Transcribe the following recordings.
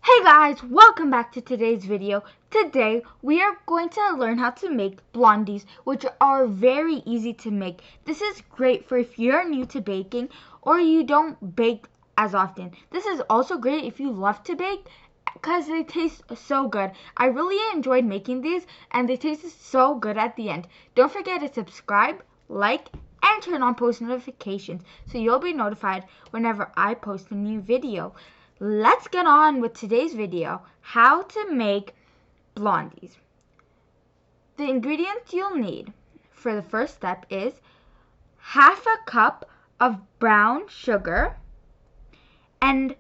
Hey guys, welcome back to today's video. Today we are going to learn how to make blondies, which are very easy to make. This is great for if you're new to baking or you don't bake as often. This is also great if you love to bake because they taste so good. I really enjoyed making these and they tasted so good at the end. Don't forget to subscribe, like, and turn on post notifications so you'll be notified whenever I post a new video. Let's get on with today's video, how to make blondies. The ingredients you'll need for the first step is half a cup of brown sugar and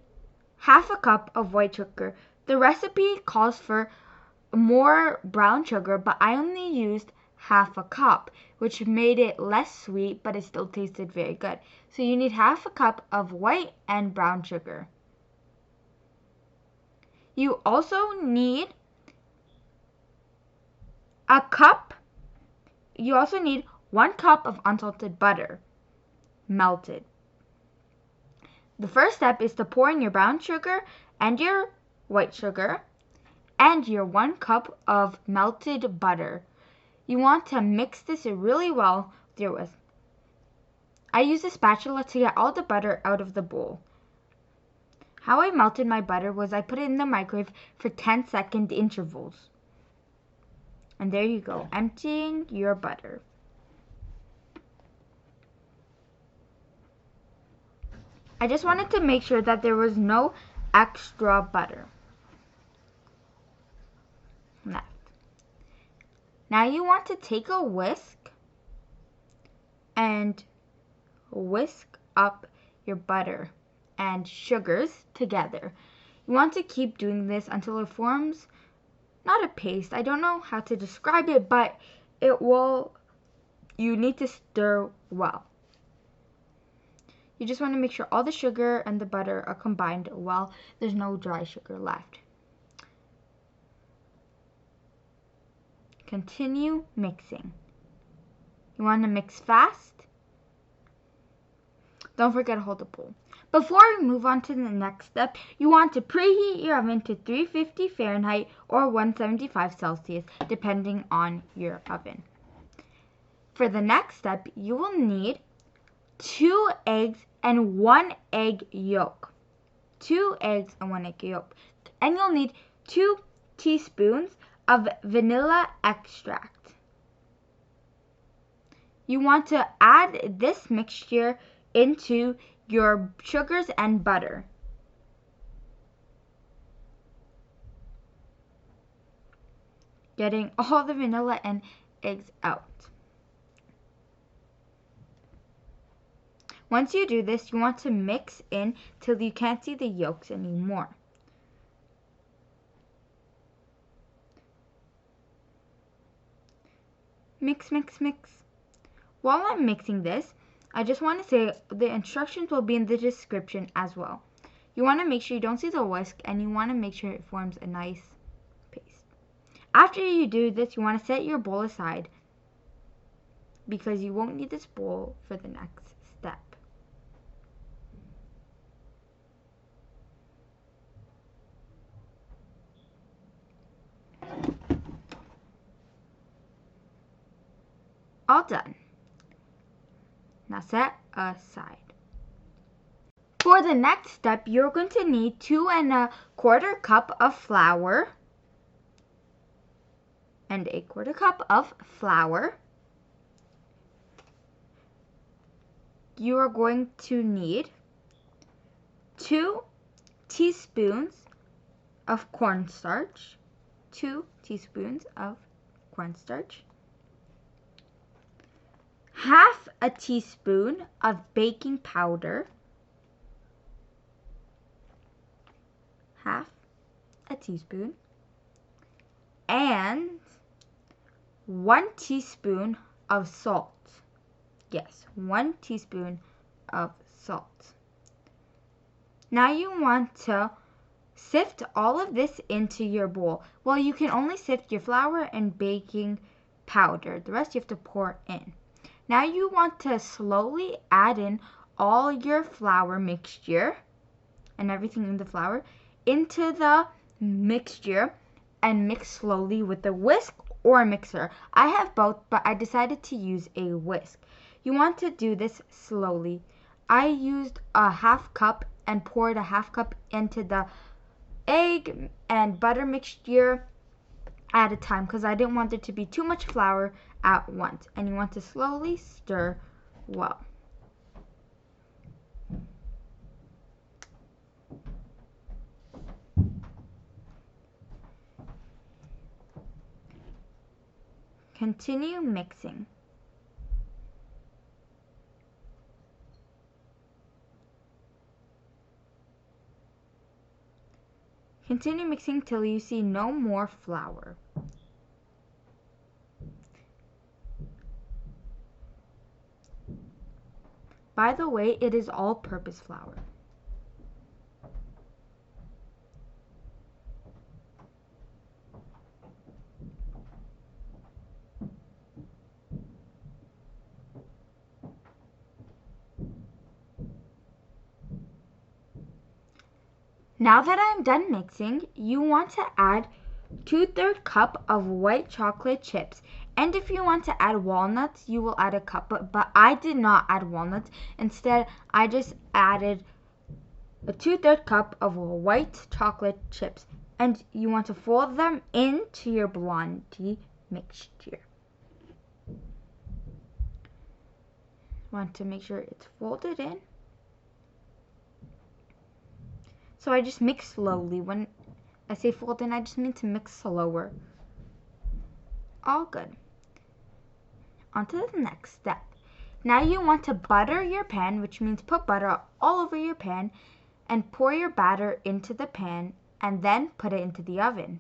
half a cup of white sugar. The recipe calls for more brown sugar, but I only used half a cup, which made it less sweet, but it still tasted very good. So you need half a cup of white and brown sugar. You also need a cup. You also need 1 cup of unsalted butter, melted. The first step is to pour in your brown sugar and your white sugar and your 1 cup of melted butter. You want to mix this really well with your whisk. I use a spatula to get all the butter out of the bowl. How I melted my butter was I put it in the microwave for 10-second intervals. And there you go, emptying your butter. I just wanted to make sure that there was no extra butter left. Now you want to take a whisk and whisk up your butter and sugars together. You want to keep doing this until it forms not a paste. I don't know how to describe it, but you need to stir well. You just want to make sure all the sugar and the butter are combined well. There's no dry sugar left. Continue mixing. You want to mix fast. Don't forget to hold the bowl. Before we move on to the next step, you want to preheat your oven to 350 Fahrenheit or 175 Celsius, depending on your oven. For the next step, you will need 2 eggs and 1 egg yolk. 2 eggs and 1 egg yolk. And you'll need 2 teaspoons of vanilla extract. You want to add this mixture into your sugars and butter. Getting all the vanilla and eggs out. Once you do this, you want to mix in till you can't see the yolks anymore. Mix, mix, mix. While I'm mixing this, I just want to say the instructions will be in the description as well. You want to make sure you don't see the whisk and you want to make sure it forms a nice paste. After you do this, you want to set your bowl aside because you won't need this bowl for the next step. All done. Now set aside. For the next step, you're going to need 2 1/4 cup of flour and 1/4 cup of flour. You are going to need 2 teaspoons of cornstarch. 2 teaspoons of cornstarch. Half a teaspoon of baking powder. Half a teaspoon. And 1 teaspoon of salt. Yes, 1 teaspoon of salt. Now you want to sift all of this into your bowl. Well, you can only sift your flour and baking powder. The rest you have to pour in. Now you want to slowly add in all your flour mixture and everything in the flour into the mixture and mix slowly with a whisk or a mixer. I have both, but I decided to use a whisk. You want to do this slowly. I used a half cup and poured a half cup into the egg and butter mixture at a time because I didn't want there to be too much flour at once. And you want to slowly stir well. Continue mixing. Continue mixing till you see no more flour. By the way, it is all-purpose flour. Now that I am done mixing, you want to add 2/3 cup of white chocolate chips. And if you want to add walnuts, you will add a cup. But I did not add walnuts. Instead, I just added a 2/3 cup of white chocolate chips. And you want to fold them into your blondie mixture. Want to make sure it's folded in. So I just mix slowly. When I say fold in, I just mean to mix slower. All good. On to the next step. Now you want to butter your pan, which means put butter all over your pan, and pour your batter into the pan, and then put it into the oven.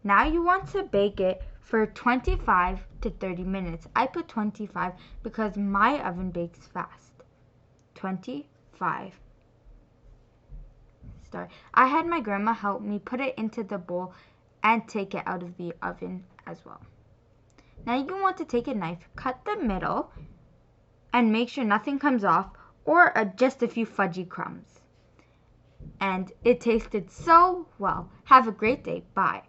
Now you want to bake it for 25 to 30 minutes. I put 25 because my oven bakes fast. 25. I had my grandma help me put it into the bowl and take it out of the oven as well. Now you want to take a knife, cut the middle, and make sure nothing comes off or just a few fudgy crumbs. And it tasted so well. Have a great day. Bye.